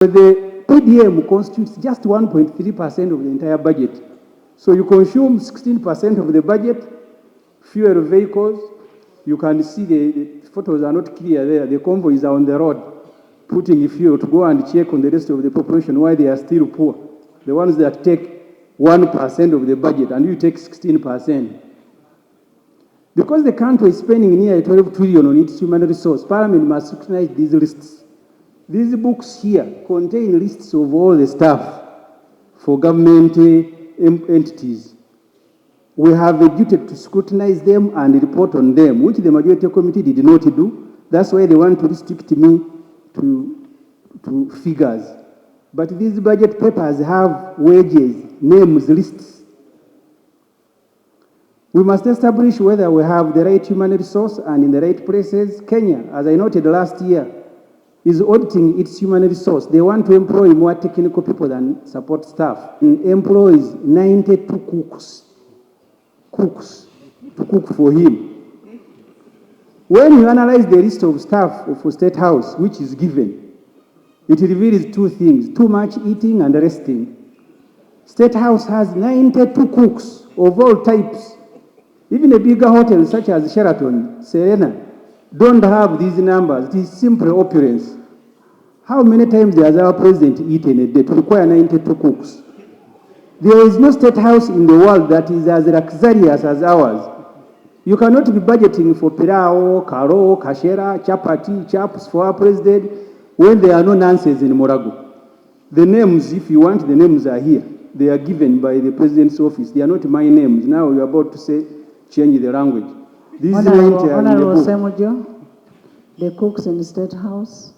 The PDM constitutes just 1.3% of the entire budget. So you consume 16% of the budget, fuel vehicles. You can see the photos are not clear there. The convoys are on the road, putting fuel to go and check on the rest of the population why they are still poor. The ones that take 1% of the budget and you take 16%. Because the country is spending nearly 12 trillion on its human resource, Parliament must scrutinize these lists. These books here contain lists of all the staff for government entities. We have a duty to scrutinize them and report on them, which the majority committee did not do. That's why they want to restrict me to figures. But these budget papers have wages, names, lists. We must establish whether we have the right human resource and in the right places. Kenya, as I noted last year, is auditing its human resource. They want to employ more technical people than support staff. It employs 92 cooks to cook for him. When you analyze the list of staff for Statehouse, which is given, it reveals two things: too much eating and resting. Statehouse has 92 cooks of all types. Even a bigger hotel such as Sheraton, Serena, don't have these numbers. It is simply opulence. How many times does our president eat in a day to require 92 cooks? There is no state house in the world that is as luxurious as ours. You cannot be budgeting for pirao, karo, kashera, chapati, chaps for our president when there are no nonsense in Morago. The names, if you want, the names are here. They are given by the president's office. They are not my names. Now you are about to say, change the language. Honorable Ssemujju, the cooks in the State House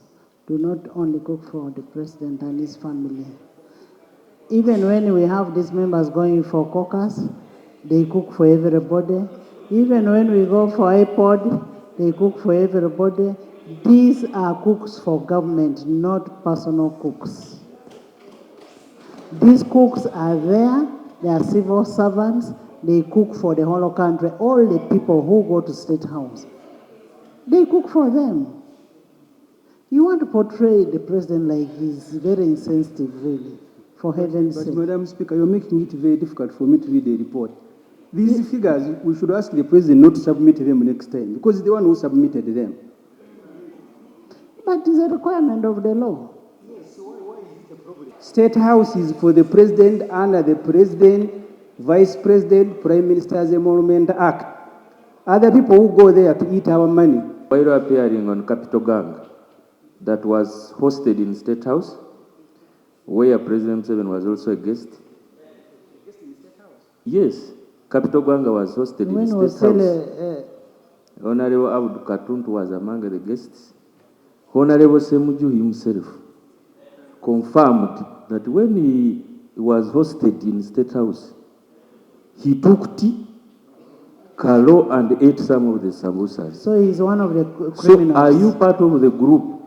do not only cook for the president and his family. Even when we have these members going for caucus, they cook for everybody. Even when we go for iPod, they cook for everybody. These are cooks for government, not personal cooks. These cooks are there, they are civil servants, they cook for the whole country. All the people who go to State House, they cook for them. You want to portray the president like he's very insensitive, really, for heaven's sake. But Madam Speaker, you're making it very difficult for me to read the report. These figures, we should ask the president not to submit them next time, because he's the one who submitted them. But it's a requirement of the law. Yes, so why is it a problem? State House is for the president under the President, Vice President, Prime Minister's Emolument Act. Other people who go there to eat our money. While appearing on Capital Gang that was hosted in State House, where President Museveni was also a guest. Yes, Capital Gang was hosted in State House. Honorable Abdul Katuntu was among the guests. Honorable Ssemujju himself confirmed that when he was hosted in State House, he took tea, kalo, and ate some of the samosas. So he's one of the criminals. So are you part of the group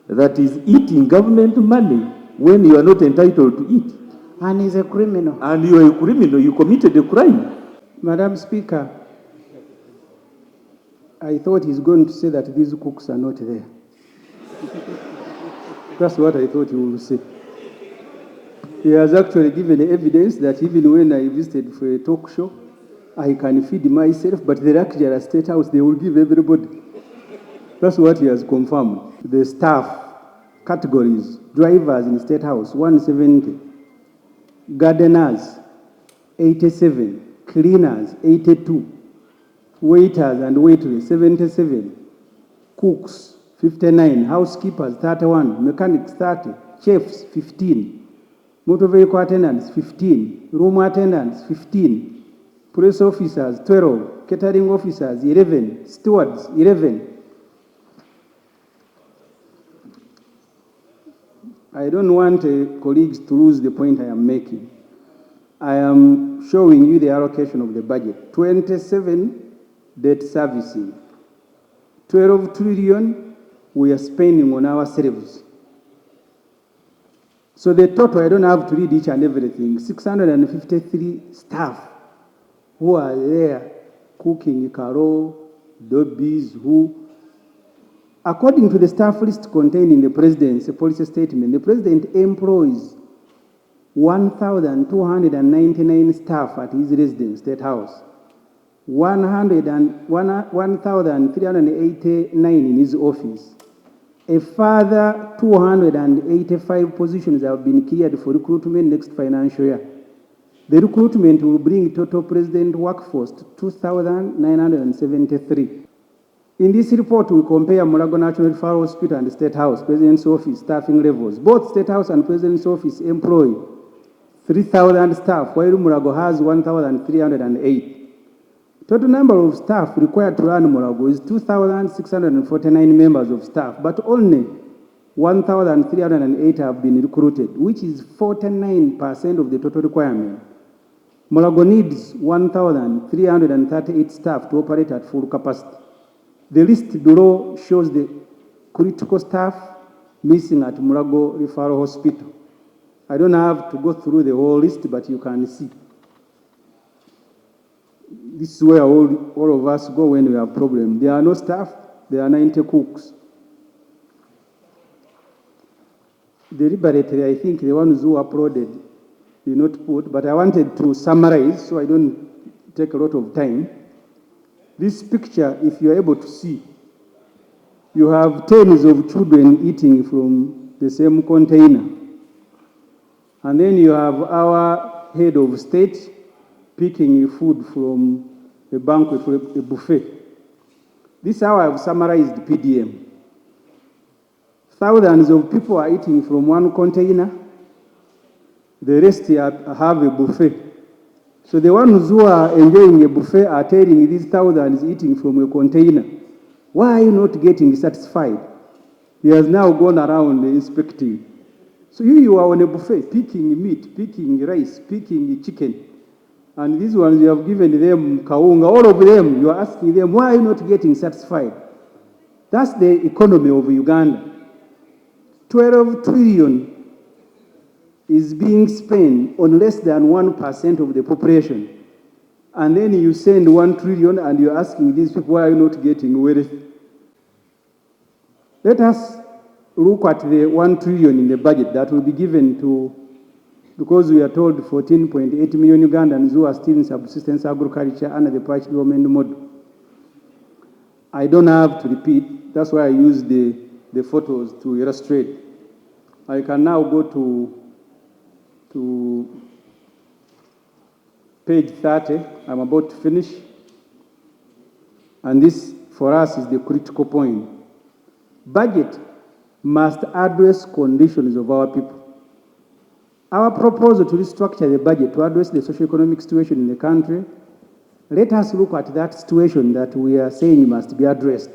that is eating government money when you are not entitled to eat? And he's a criminal. And you are a criminal, you committed a crime. Madam Speaker, I thought he's going to say that these cooks are not there. That's what I thought he would say. He has actually given evidence that even when I visited for a talk show, I can feed myself, but the luxury at State House, they will give everybody. That's what he has confirmed. The staff categories: drivers in State House, 170. Gardeners, 87. Cleaners, 82. Waiters and waitresses, 77. Cooks, 59. Housekeepers, 31. Mechanics, 30. Chefs, 15. Motor vehicle attendants, 15. Room attendants, 15. Police officers, 12. Catering officers, 11. Stewards, 11. I don't want colleagues to lose the point I am making. I am showing you the allocation of the budget. 27, debt servicing. 12 trillion we are spending on ourselves. So the total, I don't have to read each and everything, 653 staff who are there cooking karo, dobbies, who According to the staff list contained in the President's policy statement, the President employs 1,299 staff at his residence, State House, 1,389 in his office. A further 285 positions have been cleared for recruitment next financial year. The recruitment will bring total President workforce to 2,973. In this report, we compare Mulago National Referral Hospital and State House, President's Office staffing levels. Both State House and President's Office employ 3,000 staff, while Mulago has 1,308. Total number of staff required to run Mulago is 2,649 members of staff, but only 1,308 have been recruited, which is 49% of the total requirement. Mulago needs 1,338 staff to operate at full capacity. The list below shows the critical staff missing at Mulago Referral Hospital. I don't have to go through the whole list, but you can see. This is where all of us go when we have problems. There are no staff, there are 90 cooks. Deliberately, I think the ones who uploaded did not put, but I wanted to summarize so I don't take a lot of time. This picture, if you're able to see, you have tens of children eating from the same container. And then you have our head of state picking food from a banquet, a buffet. This is how I've summarized PDM. Thousands of people are eating from one container. The rest have a buffet. So the ones who are enjoying a buffet are telling these thousands eating from a container, why are you not getting satisfied? He has now gone around inspecting. So you are on a buffet, picking meat, picking rice, picking chicken. And these ones, you have given them kaunga, all of them, you are asking them, why are you not getting satisfied? That's the economy of Uganda. 12 trillion is being spent on less than 1% of the population. And then you send 1 trillion and you're asking these people, why are you not getting wealth? Let us look at the 1 trillion in the budget that will be given to, because we are told 14.8 million Ugandans who are still in subsistence agriculture under the patch development model. I don't have to repeat, that's why I use the photos to illustrate. I can now go to page 30. I'm about to finish. And this, for us, is the critical point. Budget must address conditions of our people. Our proposal to restructure the budget to address the socio-economic situation in the country, let us look at that situation that we are saying must be addressed.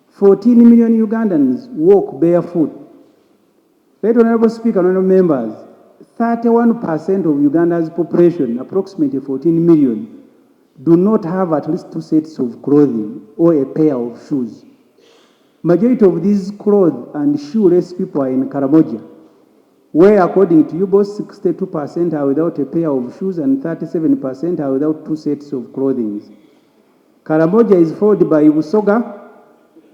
14 million Ugandans walk barefoot. Right, Honorable Speaker, Honorable Members, 31% of Uganda's population, approximately 14 million, do not have at least 2 sets of clothing or a pair of shoes. Majority of these clothes and shoeless people are in Karamoja, where according to UBOS, 62% are without a pair of shoes and 37% are without 2 sets of clothing. Karamoja is followed by Busoga,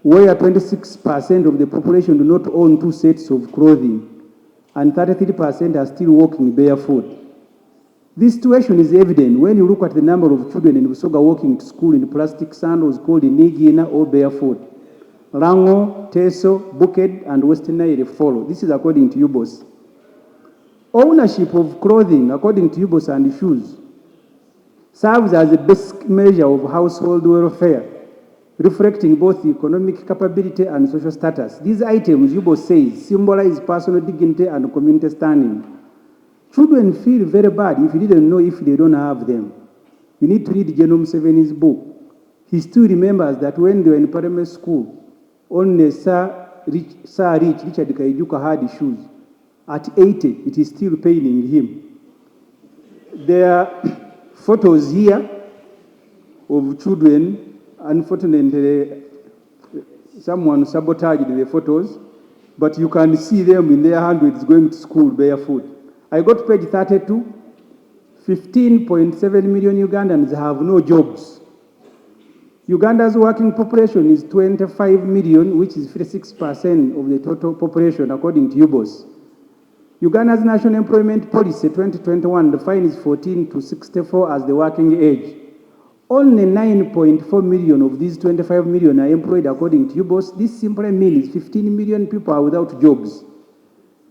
where 26% of the population do not own 2 sets of clothing, and 33% are still walking barefoot. This situation is evident when you look at the number of children in Busoga walking to school in plastic sandals called Nigina or barefoot. Rango, Teso, Buked, and Western Nile follow. This is according to UBOS. Ownership of clothing, according to UBOS and shoes, serves as a basic measure of household welfare, reflecting both economic capability and social status. These items, UBOS says, symbolize personal dignity and community standing. Children feel very bad if you didn't know if they don't have them. You need to read General Museveni's book. He still remembers that when they were in primary school, only Sir Richard Kaijuka had shoes. At 80, it is still paining him. There are photos here of children. Unfortunately, someone sabotaged the photos, but you can see them in their hundreds going to school barefoot. I got to page 32. 15.7 million Ugandans have no jobs. Uganda's working population is 25 million, which is 56% of the total population, according to UBOS. Uganda's National Employment Policy 2021 defines 14 to 64 as the working age. Only 9.4 million of these 25 million are employed, according to UBOS. This simply means 15 million people are without jobs.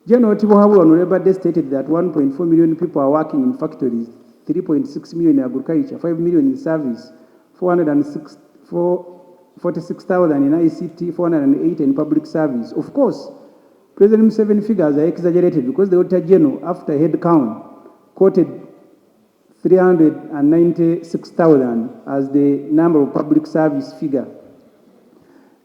General Tibohabu on Labour Day stated that 1.4 million people are working in factories, 3.6 million in agriculture, 5 million in service, 46,000 in ICT, 408 in public service. Of course, President Museveni figures are exaggerated because the Auditor General, after head count, quoted 396,000 as the number of public service figure.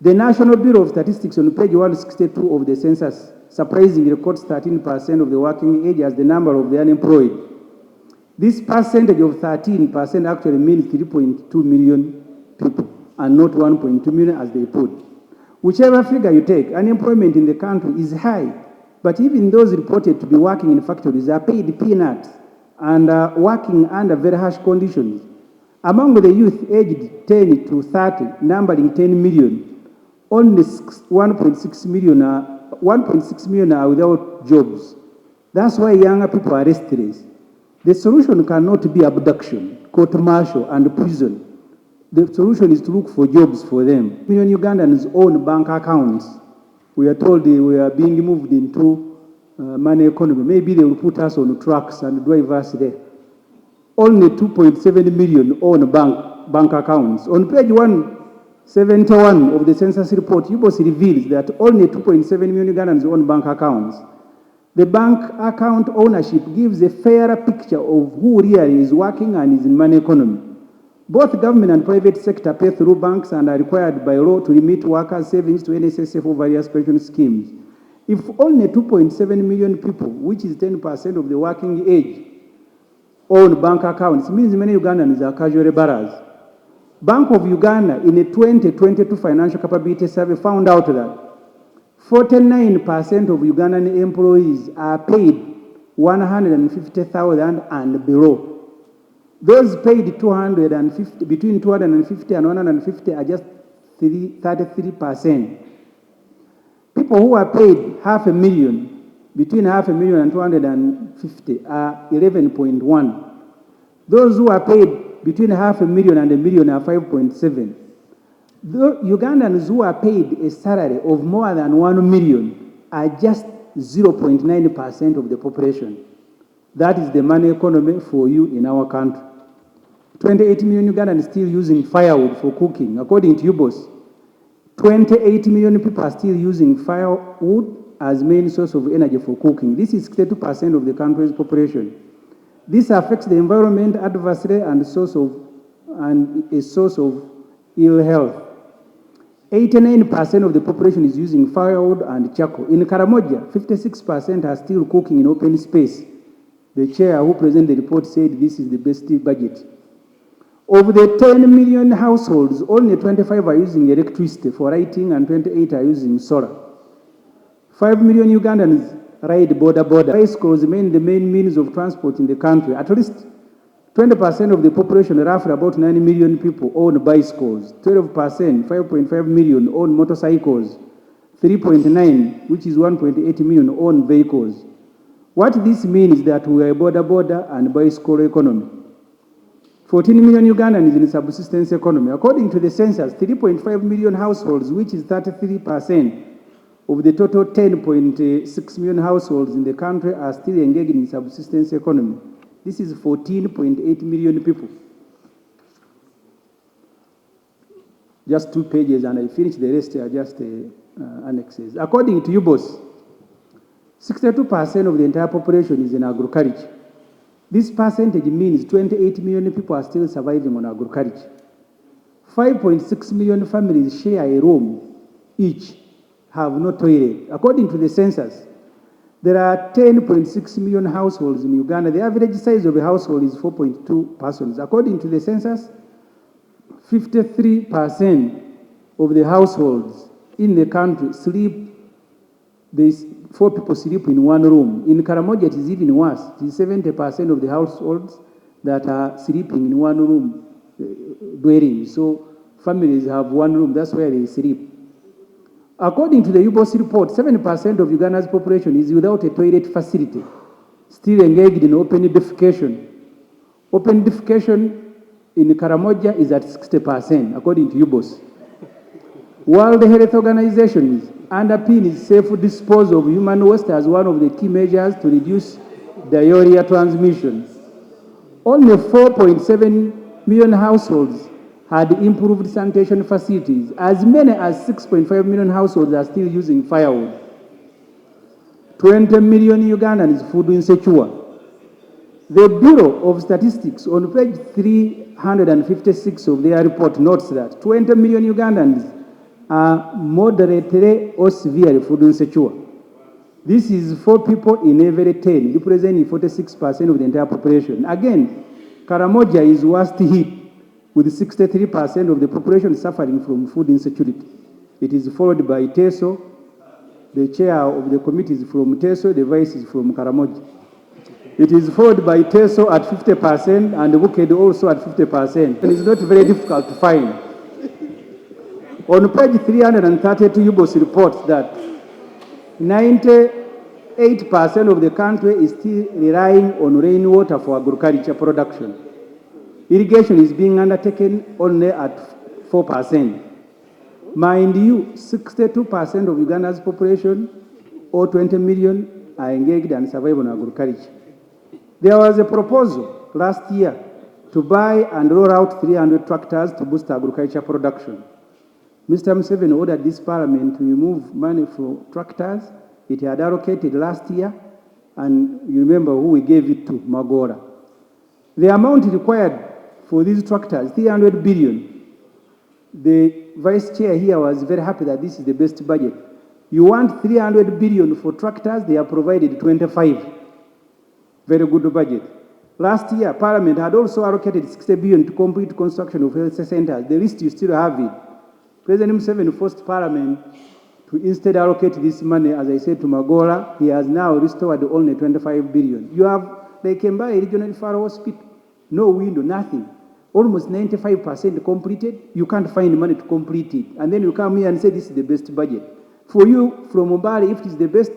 The National Bureau of Statistics on page 162 of the census surprisingly records 13% of the working age as the number of the unemployed. This percentage of 13% actually means 3.2 million people and not 1.2 million as they put. Whichever figure you take, unemployment in the country is high, but even those reported to be working in factories are paid peanuts and are working under very harsh conditions. Among the youth aged 10 to 30, numbering 10 million, only 1.6 million are without jobs. That's why younger people are restless. The solution cannot be abduction, court-martial, and prison. The solution is to look for jobs for them. Million Ugandans own bank accounts. We are told we are being moved into money economy. Maybe they will put us on trucks and drive us there. Only 2.7 million own bank accounts. On page 171 of the census report, UBOS reveals that only 2.7 million Ugandans own bank accounts. The bank account ownership gives a fairer picture of who really is working and is in money economy. Both government and private sector pay through banks and are required by law to remit workers' savings to NSSF or various pension schemes. If only 2.7 million people, which is 10% of the working age, own bank accounts, it means many Ugandans are casual laborers. Bank of Uganda, in a 2022 financial capability survey, found out that 49% of Ugandan employees are paid 150,000 and below. Those paid between 250 and 150 are just 33%. People who are paid $500,000, between $500,000 and 250 are 11.1. Those who are paid between $500,000 and $1 million are 5.7. The Ugandans who are paid a salary of more than 1 million are just 0.9% of the population. That is the money economy for you in our country. 28 million Ugandans still using firewood for cooking. According to UBOS, 28 million people are still using firewood as main source of energy for cooking. This is 32% of the country's population. This affects the environment adversely and a source of ill health. 89% of the population is using firewood and charcoal. In Karamoja, 56% are still cooking in open space. The chair who presented the report said this is the best budget. Of the 10 million households, only 25 are using electricity for lighting and 28 are using solar. 5 million Ugandans ride border. Bicycles remain the main means of transport in the country. At least 20% of the population, roughly about 9 million people, own bicycles. 12%, 5.5 million, own motorcycles. 3.9, which is 1.8 million, own vehicles. What this means is that we are a border and bicycle economy. 14 million Ugandans in subsistence economy. According to the census, 3.5 million households, which is 33% of the total 10.6 million households in the country, are still engaged in subsistence economy. This is 14.8 million people. Just 2 pages, and I finish the rest are just annexes. According to UBOS, 62% of the entire population is in agriculture. This percentage means 28 million people are still surviving on agriculture. 5.6 million families share a room each, have no toilet. According to the census, there are 10.6 million households in Uganda. The average size of a household is 4.2 persons. According to the census, 53% of the households in the country sleep, 4 people sleep in one room. In Karamoja, it is even worse. It is 70% of the households that are sleeping in one room dwelling. So families have one room, that's where they sleep. According to the UBOS report, 7% of Uganda's population is without a toilet facility, still engaged in open defecation. Open defecation in Karamoja is at 60%, according to UBOS. World Health Organization underpins safe disposal of human waste as one of the key measures to reduce diarrhea transmission. Only 4.7 million households had improved sanitation facilities. As many as 6.5 million households are still using firewood. 20 million Ugandans food insecure. The Bureau of Statistics on page 356 of their report notes that 20 million Ugandans are moderately or severely food insecure. This is 4 people in every 10, representing 46% of the entire population. Again, Karamoja is worst hit, with 63% of the population suffering from food insecurity. It is followed by Teso. The chair of the committee is from Teso, the vice is from Karamoja. It is followed by Teso at 50% and Buked also at 50%. And it's not very difficult to find. On page 332, UBOS reports that 98% of the country is still relying on rainwater for agriculture production. Irrigation is being undertaken only at 4%. Mind you, 62% of Uganda's population, or 20 million, are engaged and survive on agriculture. There was a proposal last year to buy and roll out 300 tractors to boost agriculture production. Mr. Museveni ordered this parliament to remove money for tractors. It had allocated last year, and you remember who we gave it to, Magora. The amount required for these tractors, 300 billion. The vice chair here was very happy that this is the best budget. You want 300 billion for tractors, they have provided 25. Very good budget. Last year, Parliament had also allocated 60 billion to complete construction of health centers. The list you still have it. President Museveni forced Parliament to instead allocate this money, as I said, to Magora. He has now restored only 25 billion. You have, they can buy a regional referral hospital. No window, nothing. Almost 95% completed. You can't find money to complete it. And then you come here and say this is the best budget. For you, from Mubari, if it is the best,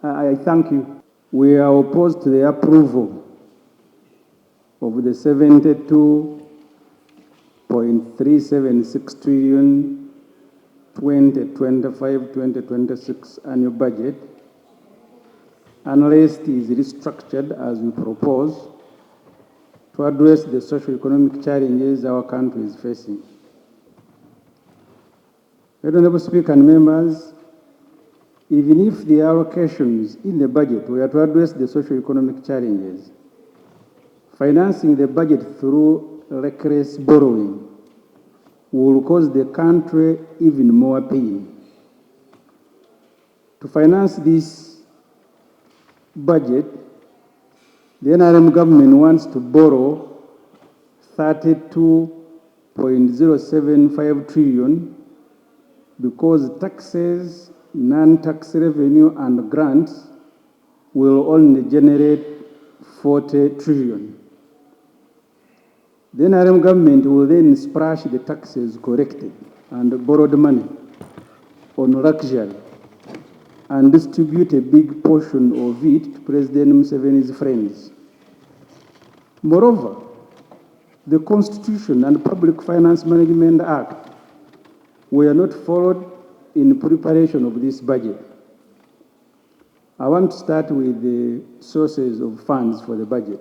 I thank you. We are opposed to the approval of the 72.376 trillion 2025-2026 annual budget unless it is restructured as we propose to address the socio-economic challenges our country is facing. Honorable Speaker and members, even if the allocations in the budget were to address the socio-economic challenges, financing the budget through reckless borrowing will cause the country even more pain. To finance this budget, the NRM government wants to borrow 32.075 trillion because taxes, non-tax revenue and grants will only generate 40 trillion. The NRM government will then splash the taxes collected and borrowed money on luxury and distribute a big portion of it to President Museveni's friends. Moreover, the Constitution and Public Finance Management Act were not followed in preparation of this budget. I want to start with the sources of funds for the budget.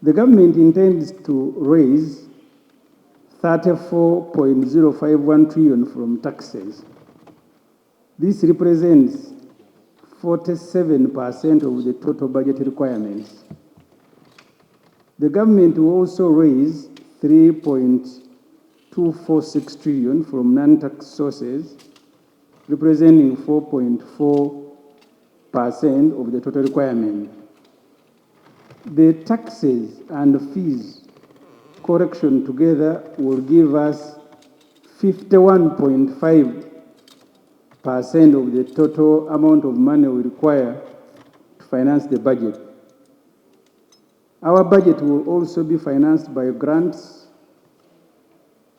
The government intends to raise 34.051 trillion from taxes. This represents 47% of the total budget requirements. The government will also raise 3.246 trillion from non-tax sources, representing 4.4% of the total requirement. The taxes and fees correction together will give us 51.5% of the total amount of money we require to finance the budget. Our budget will also be financed by grants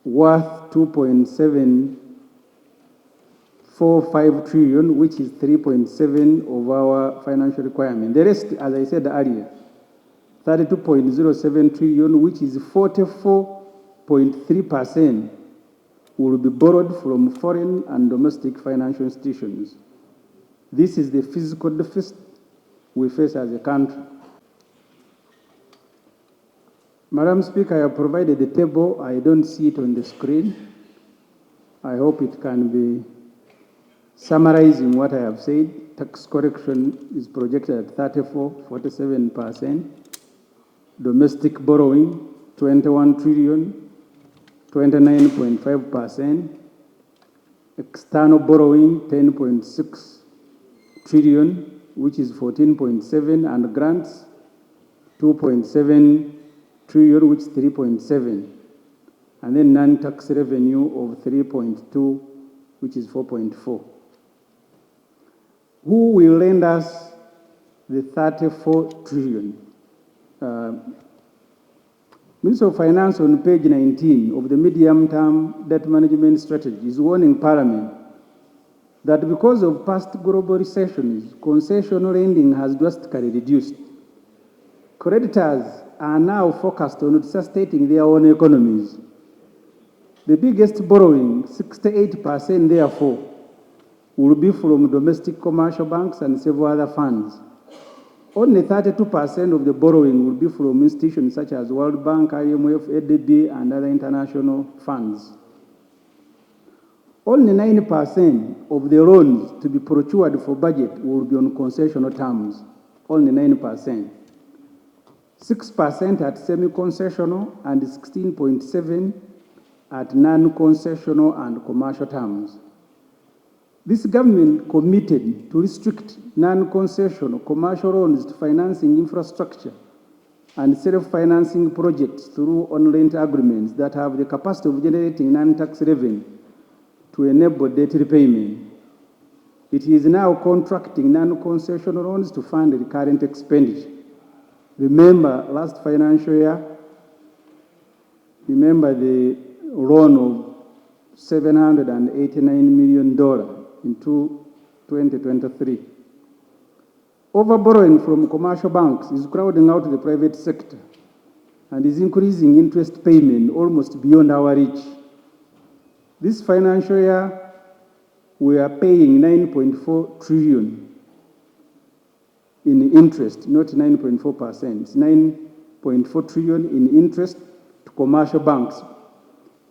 worth 2.745 trillion, which is 3.7 of our financial requirement. The rest, as I said earlier, 32.07 trillion, which is 44.3%, will be borrowed from foreign and domestic financial institutions. This is the fiscal deficit we face as a country. Madam Speaker, I have provided the table. I don't see it on the screen. I hope it can be summarizing what I have said. Tax correction is projected at 47%. Domestic borrowing, 21 trillion, 29.5%. External borrowing, 10.6 trillion, which is 14.7, and grants, 2.7 trillion, which is 3.7, and then non-tax revenue of 3.2, which is 4.4. Who will lend us the 34 trillion? Minister of Finance on page 19 of the medium-term debt management strategy is warning Parliament that because of past global recessions, concessional lending has drastically reduced. Creditors are now focused on sustaining their own economies. The biggest borrowing, 68% therefore, will be from domestic commercial banks and several other funds. Only 32% of the borrowing will be from institutions such as World Bank, IMF, ADB, and other international funds. Only 9% of the loans to be procured for budget will be on concessional terms. Only 9%. 6% at semi-concessional and 16.7% at non-concessional and commercial terms. This government committed to restrict non-concessional commercial loans to financing infrastructure and self-financing projects through on-rent agreements that have the capacity of generating non-tax revenue to enable debt repayment. It is now contracting non-concessional loans to fund recurrent expenditure. Remember, last financial year, the loan of $789 million in 2023. Overborrowing from commercial banks is crowding out the private sector and is increasing interest payment almost beyond our reach. This financial year, we are paying 9.4 trillion in interest, not 9.4%. It's 9.4 trillion in interest to commercial banks,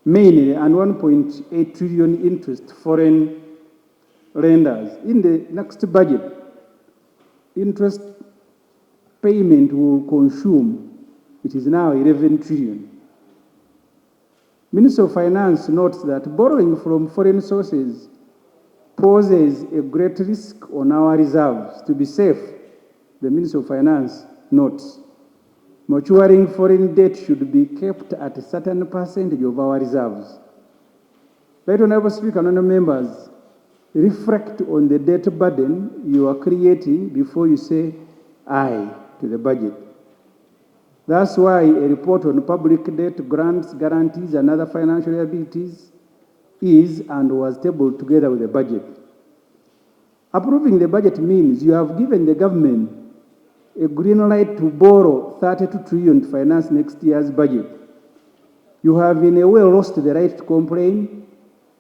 mainly, and 1.8 trillion interest to foreign lenders. In the next budget, interest payment will consume, it is now 11 trillion. Minister of Finance notes that borrowing from foreign sources poses a great risk on our reserves. To be safe, the Minister of Finance notes, maturing foreign debt should be kept at a certain percentage of our reserves. Right Honourable Speaker and honourable members, reflect on the debt burden you are creating before you say aye to the budget. That's why a report on public debt, grants, guarantees, and other financial liabilities is and was tabled together with the budget. Approving the budget means you have given the government a green light to borrow 32 trillion to finance next year's budget. You have in a way lost the right to complain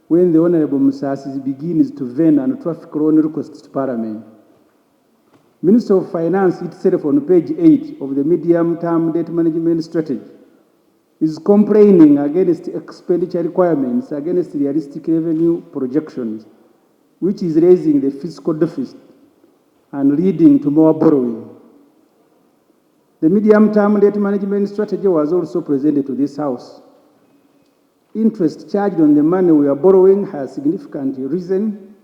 when the Honourable Musasi begins to vent on traffic loan requests to Parliament. Minister of Finance itself on page 8 of the medium-term debt management strategy is complaining against expenditure requirements, against realistic revenue projections, which is raising the fiscal deficit and leading to more borrowing. The medium-term debt management strategy was also presented to this House. Interest charged on the money we are borrowing has significantly risen,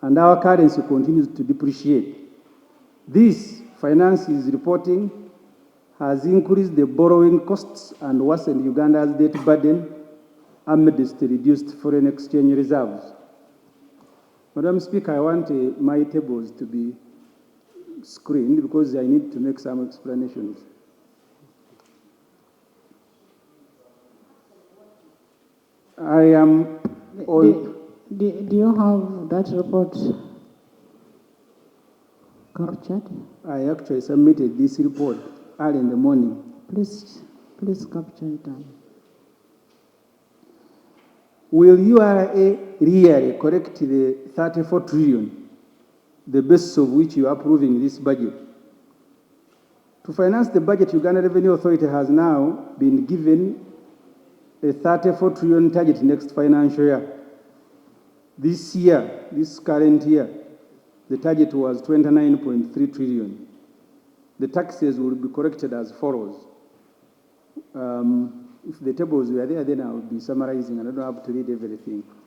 and our currency continues to depreciate. This, Finance is reporting, has increased the borrowing costs and worsened Uganda's debt burden amidst reduced foreign exchange reserves. Madam Speaker, I want my tables to be screened because I need to make some explanations. I am on. Do you have that report captured? I actually submitted this report early in the morning. Please capture it. Will URA really correct the 34 trillion, the basis of which you are approving this budget? To finance the budget, Uganda Revenue Authority has now been given a 34 trillion target next financial year. This year, this current year, the target was 29.3 trillion. The taxes will be corrected as follows. If the tables were there, then I would be summarizing, and I don't have to read everything.